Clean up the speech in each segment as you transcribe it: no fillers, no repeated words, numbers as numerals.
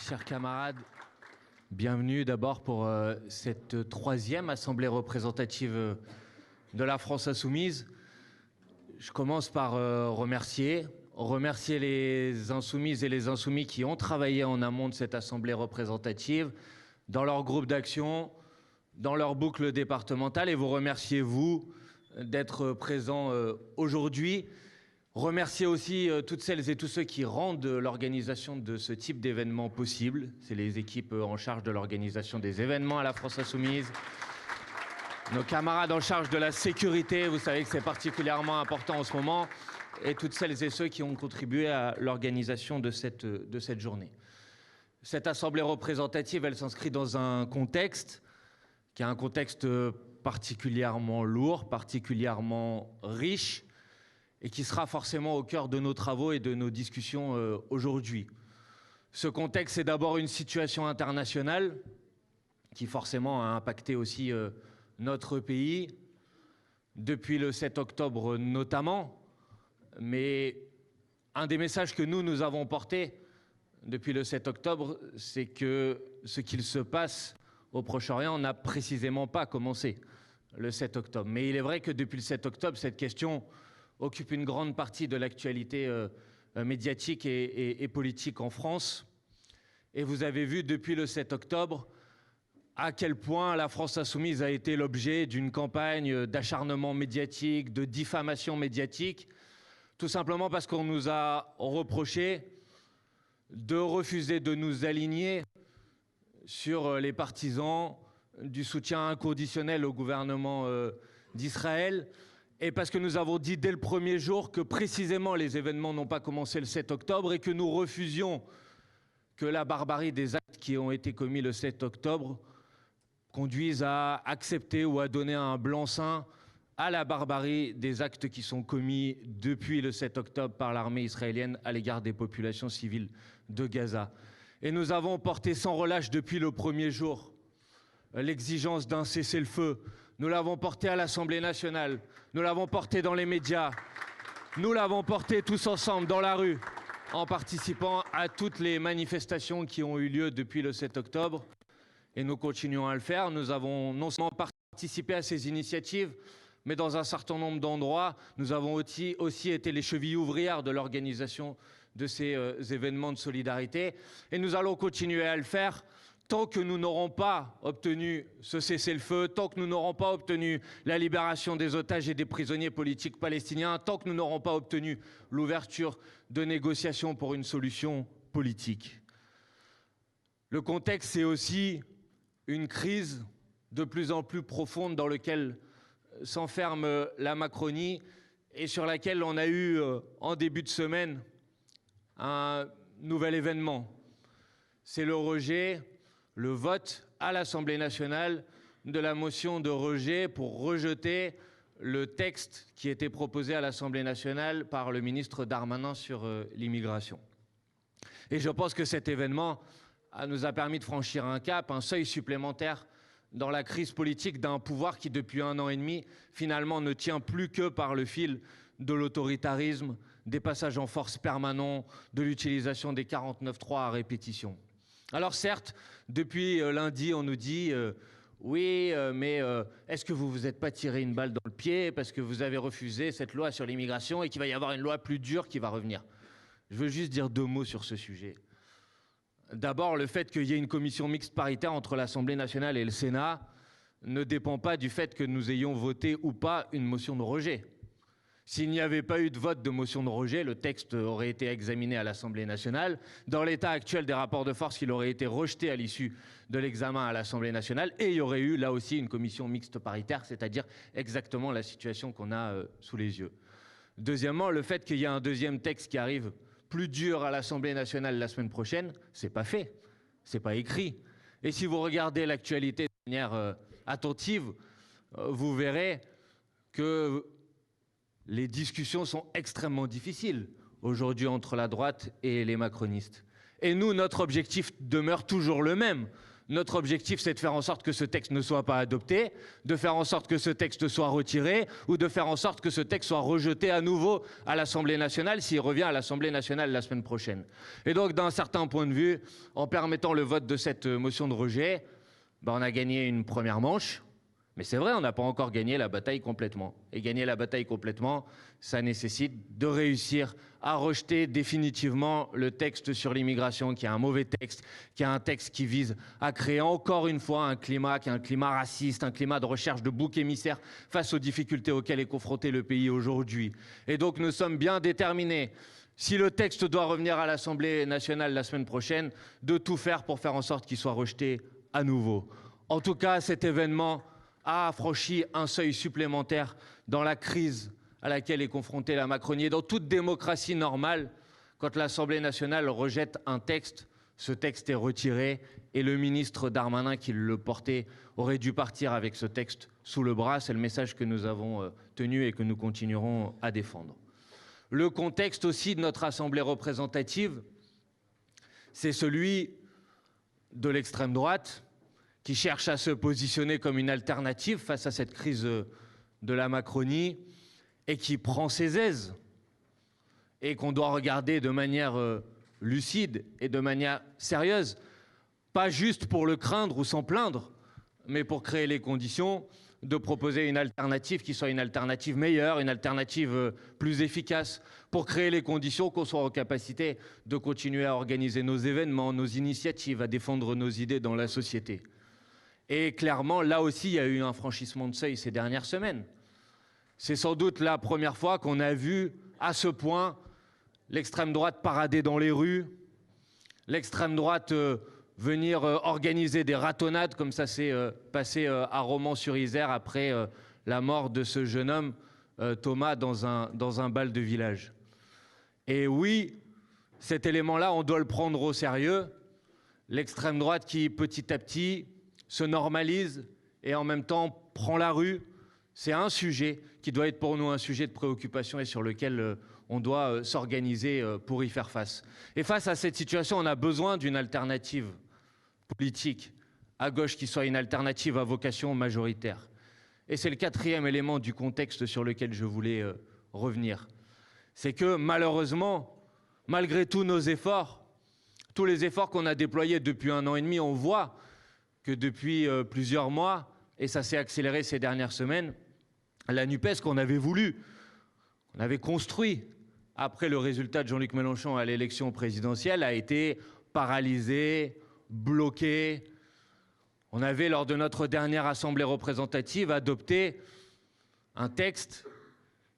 Chers camarades, bienvenue d'abord pour cette troisième assemblée représentative de la France insoumise. Je commence par remercier les insoumises et les insoumis qui ont travaillé en amont de cette assemblée représentative, dans leur groupe d'action, dans leur boucle départementale, et vous remercier, vous, d'être présents aujourd'hui. Remercier aussi toutes celles et tous ceux qui rendent l'organisation de ce type d'événement possible. C'est les équipes en charge de l'organisation des événements à la France insoumise. Nos camarades en charge de la sécurité, vous savez que c'est particulièrement important en ce moment. Et toutes celles et ceux qui ont contribué à l'organisation de cette journée. Cette assemblée représentative, elle s'inscrit dans un contexte qui est un contexte particulièrement lourd, particulièrement riche, et qui sera forcément au cœur de nos travaux et de nos discussions aujourd'hui. Ce contexte, c'est d'abord une situation internationale qui forcément a impacté aussi notre pays, depuis le 7 octobre notamment. Mais un des messages que nous avons portés depuis le 7 octobre, c'est que ce qu'il se passe au Proche-Orient n'a précisément pas commencé le 7 octobre. Mais il est vrai que depuis le 7 octobre, cette question occupe une grande partie de l'actualité médiatique et politique en France. Et vous avez vu depuis le 7 octobre à quel point la France insoumise a été l'objet d'une campagne d'acharnement médiatique, de diffamation médiatique, tout simplement parce qu'on nous a reproché de refuser de nous aligner sur les partisans du soutien inconditionnel au gouvernement d'Israël. Et parce que nous avons dit dès le premier jour que précisément les événements n'ont pas commencé le 7 octobre et que nous refusions que la barbarie des actes qui ont été commis le 7 octobre conduise à accepter ou à donner un blanc-seing à la barbarie des actes qui sont commis depuis le 7 octobre par l'armée israélienne à l'égard des populations civiles de Gaza. Et nous avons porté sans relâche depuis le premier jour l'exigence d'un cessez-le-feu. Nous l'avons porté à l'Assemblée nationale, nous l'avons porté dans les médias, nous l'avons porté tous ensemble dans la rue, en participant à toutes les manifestations qui ont eu lieu depuis le 7 octobre. Et nous continuons à le faire. Nous avons non seulement participé à ces initiatives, mais dans un certain nombre d'endroits, nous avons aussi été les chevilles ouvrières de l'organisation de ces événements de solidarité. Et nous allons continuer à le faire tant que nous n'aurons pas obtenu ce cessez-le-feu, tant que nous n'aurons pas obtenu la libération des otages et des prisonniers politiques palestiniens, tant que nous n'aurons pas obtenu l'ouverture de négociations pour une solution politique. Le contexte, c'est aussi une crise de plus en plus profonde dans laquelle s'enferme la Macronie et sur laquelle on a eu en début de semaine un nouvel événement. C'est le rejet, le vote à l'Assemblée nationale de la motion de rejet pour rejeter le texte qui était proposé à l'Assemblée nationale par le ministre Darmanin sur l'immigration. Et je pense que cet événement nous a permis de franchir un cap, un seuil supplémentaire dans la crise politique d'un pouvoir qui, depuis 1 an et demi, finalement ne tient plus que par le fil de l'autoritarisme, des passages en force permanents, de l'utilisation des 49.3 à répétition. Alors certes, depuis lundi, on nous dit oui, mais est-ce que vous vous êtes pas tiré une balle dans le pied parce que vous avez refusé cette loi sur l'immigration et qu'il va y avoir une loi plus dure qui va revenir? Je veux juste dire 2 mots sur ce sujet. D'abord, le fait qu'il y ait une commission mixte paritaire entre l'Assemblée nationale et le Sénat ne dépend pas du fait que nous ayons voté ou pas une motion de rejet. S'il n'y avait pas eu de vote de motion de rejet, le texte aurait été examiné à l'Assemblée nationale. Dans l'état actuel des rapports de force, il aurait été rejeté à l'issue de l'examen à l'Assemblée nationale et il y aurait eu là aussi une commission mixte paritaire, c'est-à-dire exactement la situation qu'on a sous les yeux. Deuxièmement, le fait qu'il y ait un deuxième texte qui arrive plus dur à l'Assemblée nationale la semaine prochaine, c'est pas fait, c'est pas écrit. Et si vous regardez l'actualité de manière attentive, vous verrez que les discussions sont extrêmement difficiles aujourd'hui entre la droite et les macronistes. Et nous, notre objectif demeure toujours le même, Notre objectif, c'est de faire en sorte que ce texte ne soit pas adopté, de faire en sorte que ce texte soit retiré ou de faire en sorte que ce texte soit rejeté à nouveau à l'Assemblée nationale s'il revient à l'Assemblée nationale la semaine prochaine. Et donc, d'un certain point de vue, en permettant le vote de cette motion de rejet, on a gagné une première manche. Mais c'est vrai, on n'a pas encore gagné la bataille complètement. Et gagner la bataille complètement, ça nécessite de réussir à rejeter définitivement le texte sur l'immigration, qui est un mauvais texte, qui est un texte qui vise à créer encore une fois un climat qui est un climat raciste, un climat de recherche de boucs émissaires face aux difficultés auxquelles est confronté le pays aujourd'hui. Et donc nous sommes bien déterminés, si le texte doit revenir à l'Assemblée nationale la semaine prochaine, de tout faire pour faire en sorte qu'il soit rejeté à nouveau. En tout cas, cet événement a franchi un seuil supplémentaire dans la crise à laquelle est confrontée la Macronie. Et dans toute démocratie normale, quand l'Assemblée nationale rejette un texte, ce texte est retiré et le ministre Darmanin qui le portait aurait dû partir avec ce texte sous le bras. C'est le message que nous avons tenu et que nous continuerons à défendre. Le contexte aussi de notre Assemblée représentative, c'est celui de l'extrême droite, qui cherche à se positionner comme une alternative face à cette crise de la Macronie et qui prend ses aises et qu'on doit regarder de manière lucide et de manière sérieuse, pas juste pour le craindre ou s'en plaindre, mais pour créer les conditions de proposer une alternative qui soit une alternative meilleure, une alternative plus efficace, pour créer les conditions qu'on soit en capacité de continuer à organiser nos événements, nos initiatives, à défendre nos idées dans la société. Et clairement, là aussi, il y a eu un franchissement de seuil ces dernières semaines. C'est sans doute la première fois qu'on a vu à ce point l'extrême droite parader dans les rues, l'extrême droite venir organiser des ratonnades, comme ça s'est passé à Romans-sur-Isère après la mort de ce jeune homme, Thomas, dans un bal de village. Et oui, cet élément-là, on doit le prendre au sérieux. L'extrême droite qui, petit à petit, se normalise et en même temps prend la rue, c'est un sujet qui doit être pour nous un sujet de préoccupation et sur lequel on doit s'organiser pour y faire face. Et face à cette situation, on a besoin d'une alternative politique à gauche qui soit une alternative à vocation majoritaire. Et c'est le quatrième élément du contexte sur lequel je voulais revenir. C'est que malheureusement, malgré tous nos efforts, tous les efforts qu'on a déployés depuis 1 an et demi, on voit que depuis plusieurs mois, et ça s'est accéléré ces dernières semaines, la NUPES qu'on avait voulu, qu'on avait construit après le résultat de Jean-Luc Mélenchon à l'élection présidentielle, a été paralysée, bloquée. On avait, lors de notre dernière assemblée représentative, adopté un texte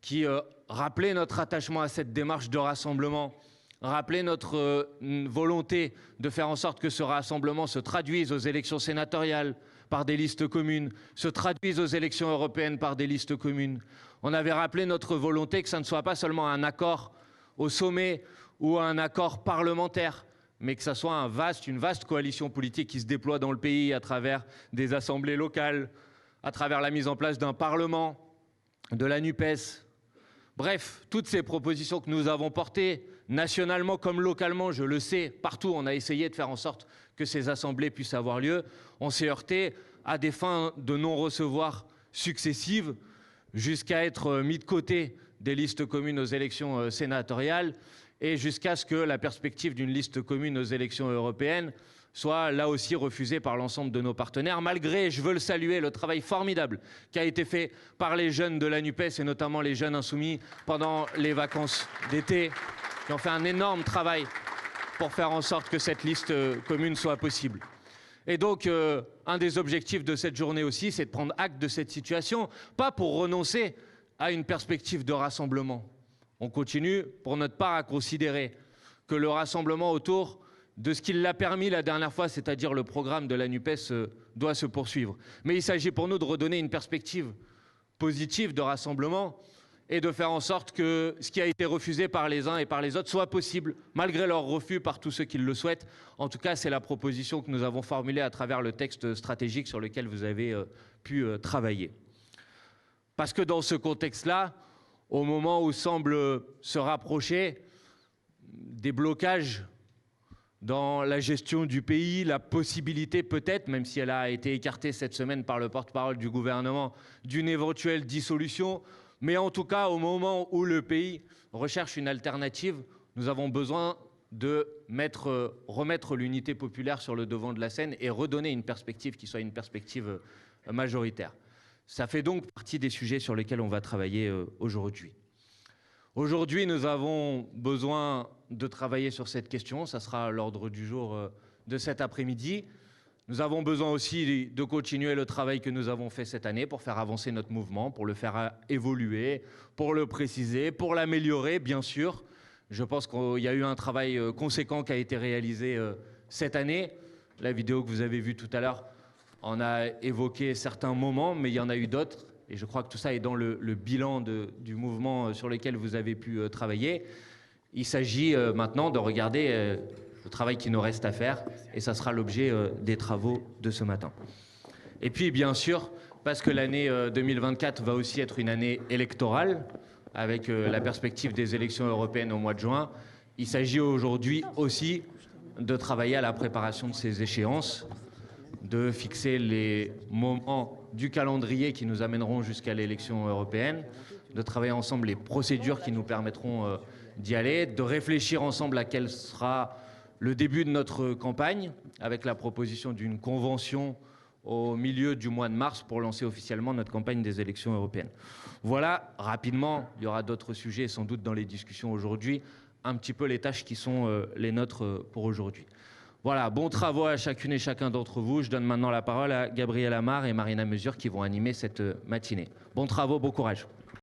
qui rappelait notre attachement à cette démarche de rassemblement, rappeler notre volonté de faire en sorte que ce rassemblement se traduise aux élections sénatoriales par des listes communes, se traduise aux élections européennes par des listes communes. On avait rappelé notre volonté que ça ne soit pas seulement un accord au sommet ou un accord parlementaire, mais que ça soit une vaste coalition politique qui se déploie dans le pays à travers des assemblées locales, à travers la mise en place d'un parlement, de la NUPES. Bref, toutes ces propositions que nous avons portées, nationalement comme localement, je le sais, partout on a essayé de faire en sorte que ces assemblées puissent avoir lieu. On s'est heurté à des fins de non-recevoir successives jusqu'à être mis de côté des listes communes aux élections sénatoriales et jusqu'à ce que la perspective d'une liste commune aux élections européennes soit là aussi refusée par l'ensemble de nos partenaires, malgré, je veux le saluer, le travail formidable qui a été fait par les jeunes de la NUPES et notamment les jeunes insoumis pendant les vacances d'été, qui ont fait un énorme travail pour faire en sorte que cette liste commune soit possible. Et donc, un des objectifs de cette journée aussi, c'est de prendre acte de cette situation, pas pour renoncer à une perspective de rassemblement. On continue, pour notre part, à considérer que le rassemblement autour de ce qui l'a permis la dernière fois, c'est-à-dire le programme de la NUPES, doit se poursuivre. Mais il s'agit pour nous de redonner une perspective positive de rassemblement et de faire en sorte que ce qui a été refusé par les uns et par les autres soit possible, malgré leur refus par tous ceux qui le souhaitent. En tout cas, c'est la proposition que nous avons formulée à travers le texte stratégique sur lequel vous avez pu travailler. Parce que dans ce contexte-là, au moment où semble se rapprocher des blocages dans la gestion du pays, la possibilité peut-être, même si elle a été écartée cette semaine par le porte-parole du gouvernement, d'une éventuelle dissolution. Mais en tout cas, au moment où le pays recherche une alternative, nous avons besoin de remettre l'unité populaire sur le devant de la scène et redonner une perspective qui soit une perspective majoritaire. Ça fait donc partie des sujets sur lesquels on va travailler aujourd'hui. Aujourd'hui, nous avons besoin de travailler sur cette question. Ça sera l'ordre du jour de cet après-midi. Nous avons besoin aussi de continuer le travail que nous avons fait cette année pour faire avancer notre mouvement, pour le faire évoluer, pour le préciser, pour l'améliorer, bien sûr. Je pense qu'il y a eu un travail conséquent qui a été réalisé cette année. La vidéo que vous avez vue tout à l'heure en a évoqué certains moments, mais il y en a eu d'autres. Et je crois que tout ça est dans le bilan du mouvement sur lequel vous avez pu travailler. Il s'agit maintenant de regarder le travail qui nous reste à faire, et ça sera l'objet des travaux de ce matin. Et puis, bien sûr, parce que l'année 2024 va aussi être une année électorale, avec la perspective des élections européennes au mois de juin, il s'agit aujourd'hui aussi de travailler à la préparation de ces échéances, de fixer les moments du calendrier qui nous amèneront jusqu'à l'élection européenne, de travailler ensemble les procédures qui nous permettront d'y aller, de réfléchir ensemble à quel sera le début de notre campagne, avec la proposition d'une convention au milieu du mois de mars pour lancer officiellement notre campagne des élections européennes. Voilà, rapidement, il y aura d'autres sujets sans doute dans les discussions aujourd'hui, un petit peu les tâches qui sont les nôtres pour aujourd'hui. Voilà, bons travaux à chacune et chacun d'entre vous. Je donne maintenant la parole à Gabriel Amar et Marina Mesure qui vont animer cette matinée. Bons travaux, bon courage.